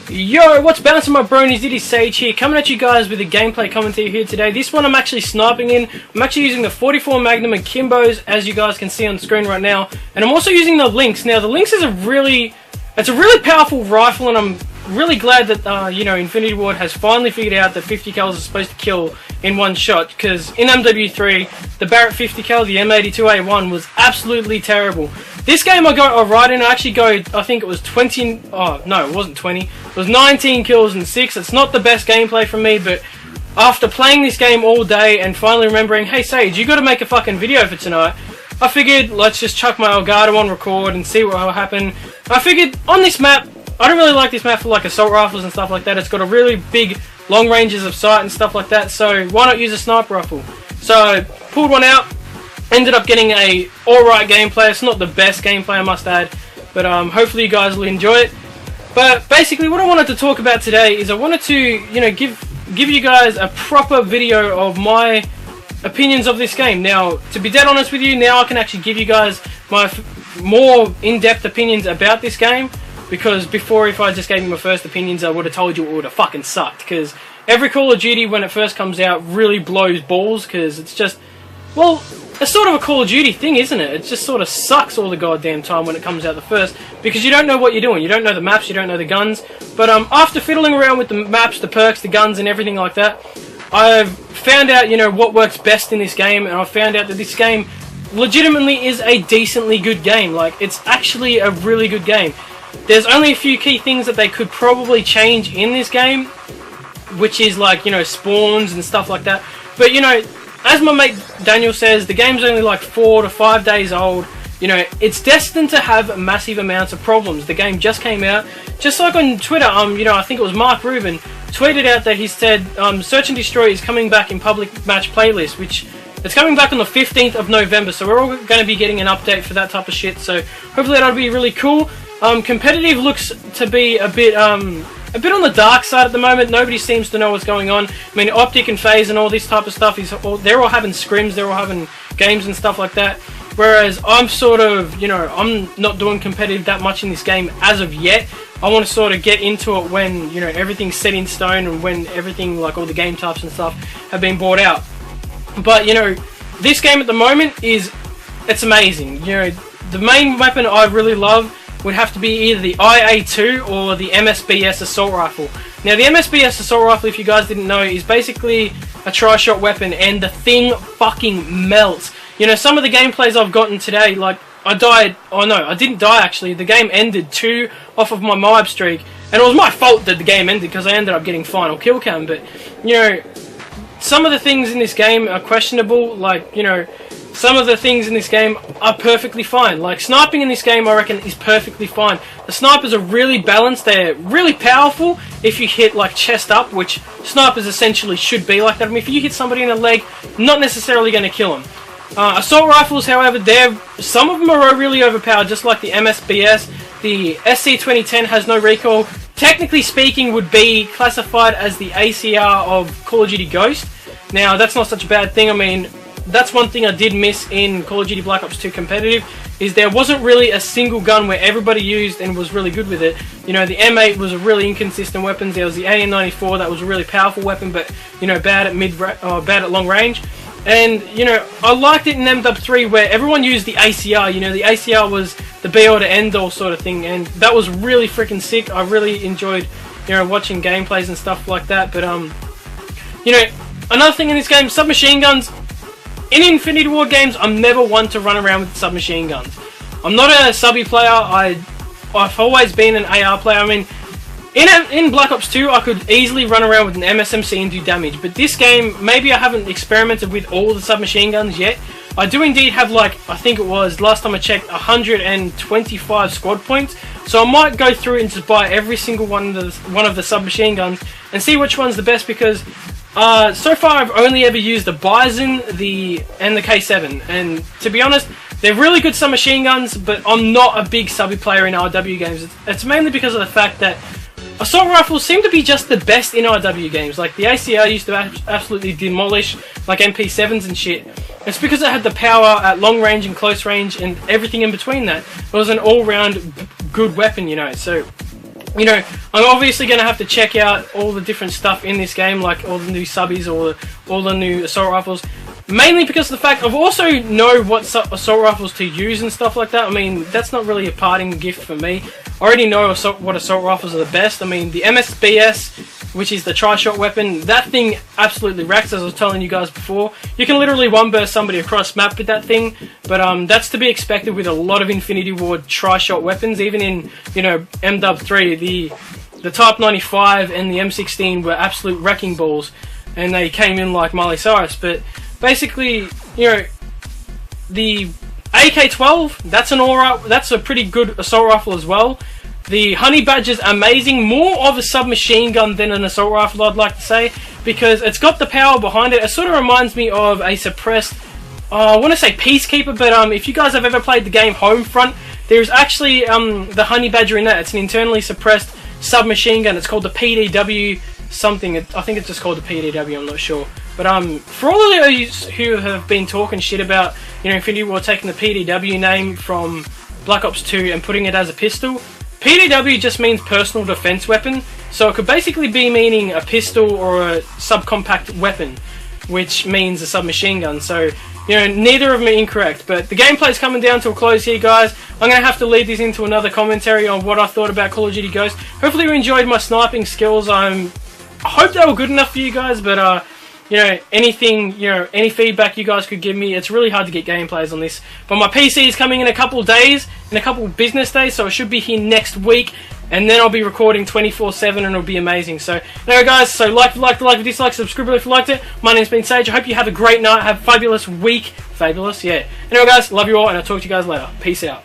Yo, what's bouncing my bronies? It is Sage here, coming at you guys with a gameplay commentary here today. This one I'm actually sniping in. I'm actually using the 44 Magnum and Kimbos, as you guys can see on screen right now. And I'm also using the Lynx. Now, the Lynx is a really powerful rifle, and I'm really glad that, Infinity Ward has finally figured out that 50 cals is supposed to kill in one shot, because in MW3, the Barrett 50 cal, the M82A1, was absolutely terrible. This game I got alright in. I actually I think it was 20, oh no, it wasn't 20, it was 19 kills and 6. It's not the best gameplay from me, but after playing this game all day and finally remembering, hey Sage, you gotta make a fucking video for tonight, I figured, let's just chuck my Elgato on record and see what will happen. I figured, on this map, I don't really like this map for like assault rifles and stuff like that. It's got a really big, long ranges of sight and stuff like that, so why not use a sniper rifle? So I pulled one out, ended up getting a alright gameplay. It's not the best gameplay, I must add, but hopefully you guys will enjoy it. But basically what I wanted to talk about today is I wanted to, give you guys a proper video of my opinions of this game. Now, to be dead honest with you, now I can actually give you guys my more in-depth opinions about this game, because before, if I just gave you my first opinions, I would have told you it would have fucking sucked, because every Call of Duty when it first comes out really blows balls, because it's just, well, it's sort of a Call of Duty thing, isn't it? It just sort of sucks all the goddamn time when it comes out the first, because you don't know what you're doing. You don't know the maps, you don't know the guns. But after fiddling around with the maps, the perks, the guns and everything like that, I've found out, what works best in this game, and I've found out that this game legitimately is a decently good game. Like, it's actually a really good game. There's only a few key things that they could probably change in this game, which is like, spawns and stuff like that. But, as my mate Daniel says, the game's only like 4 to 5 days old. It's destined to have massive amounts of problems. The game just came out. Just like on Twitter, I think it was Mark Rubin tweeted out that he said Search and Destroy is coming back in public match playlist, which it's coming back on the 15th of November, so we're all going to be getting an update for that type of shit, so hopefully that'll be really cool. Competitive looks to be a bit on the dark side at the moment. Nobody seems to know what's going on. I mean, Optic and FaZe and all this type of stuff, they're all having scrims, they're all having games and stuff like that. Whereas I'm sort of, I'm not doing competitive that much in this game as of yet. I want to sort of get into it when, everything's set in stone and when everything, like all the game types and stuff, have been bought out. But, this game at the moment it's amazing. The main weapon I really love would have to be either the IA2 or the MSBS assault rifle. Now, the MSBS assault rifle, if you guys didn't know, is basically a tri-shot weapon, and the thing fucking melts. Some of the gameplays I've gotten today, like, I died, oh no, I didn't die actually, the game ended 2 off of my MIB streak, and it was my fault that the game ended, because I ended up getting final kill cam, but, some of the things in this game are questionable, like, some of the things in this game are perfectly fine. Like, sniping in this game, I reckon, is perfectly fine. The snipers are really balanced. They're really powerful if you hit, like, chest up, which snipers essentially should be like that. I mean, if you hit somebody in the leg, not necessarily going to kill them. Assault rifles, however, some of them are really overpowered, just like the MSBS. The SC2010 has no recoil. Technically speaking, would be classified as the ACR of Call of Duty Ghost. Now, that's not such a bad thing. I mean, that's one thing I did miss in Call of Duty Black Ops 2 competitive, is there wasn't really a single gun where everybody used and was really good with it. The M8 was a really inconsistent weapon. There was the AN94 that was a really powerful weapon, but bad at long range. And I liked it in MW3 where everyone used the ACR. The ACR was the be-all to end-all sort of thing, and that was really freaking sick. I really enjoyed watching gameplays and stuff like that. But another thing in this game, submachine guns. In Infinity Ward games, I'm never one to run around with submachine guns. I'm not a subby player. I've always been an AR player. I mean, in Black Ops 2, I could easily run around with an MSMC and do damage. But this game, maybe I haven't experimented with all the submachine guns yet. I do indeed have, like, I think it was, last time I checked, 125 squad points. So I might go through and just buy every single one of the submachine guns and see which one's the best, because so far I've only ever used the Bison and the K7, and to be honest, they're really good submachine guns, but I'm not a big subby player in RW games. It's mainly because of the fact that assault rifles seem to be just the best in RW games. Like, the ACR used to absolutely demolish, like, MP7s and shit. It's because it had the power at long range and close range and everything in between that. It was an all-round good weapon, so you know, I'm obviously going to have to check out all the different stuff in this game, like all the new subbies or all the new assault rifles. Mainly because of the fact I've also know what assault rifles to use and stuff like that. I mean, that's not really a parting gift for me. I already know what assault rifles are the best. I mean, the MSBS, which is the tri-shot weapon, that thing absolutely wrecks, as I was telling you guys before. You can literally one-burst somebody across map with that thing, but that's to be expected with a lot of Infinity Ward tri-shot weapons. Even in, you know, MW3, the Type 95 and the M16 were absolute wrecking balls, and they came in like Miley Cyrus. But basically, you know, the AK-12, that's a pretty good assault rifle as well. The Honey Badger's amazing, more of a submachine gun than an assault rifle, I'd like to say, because it's got the power behind it. It sort of reminds me of a suppressed, I want to say Peacekeeper, but if you guys have ever played the game Homefront, there's actually the Honey Badger in that. It's an internally suppressed submachine gun. It's called the PDW something. I think it's just called the PDW, I'm not sure. But for all of those who have been talking shit about, you know, Infinity Ward taking the PDW name from Black Ops 2 and putting it as a pistol, PDW just means personal defense weapon, so it could basically be meaning a pistol or a subcompact weapon, which means a submachine gun. So, you know, neither of them are incorrect. But the gameplay's coming down to a close here, guys. I'm going to have to lead this into another commentary on what I thought about Call of Duty Ghost. Hopefully you enjoyed my sniping skills. I hope they were good enough for you guys, but you know, anything, you know, any feedback you guys could give me, it's really hard to get gameplays on this. But my PC is coming in a couple of days, in a couple of business days, so it should be here next week, and then I'll be recording 24/7, and it'll be amazing. So, anyway, guys, so like, dislike, subscribe if you liked it. My name's been Sage. I hope you have a great night, have a fabulous week. Fabulous, yeah. Anyway, guys, love you all, and I'll talk to you guys later. Peace out.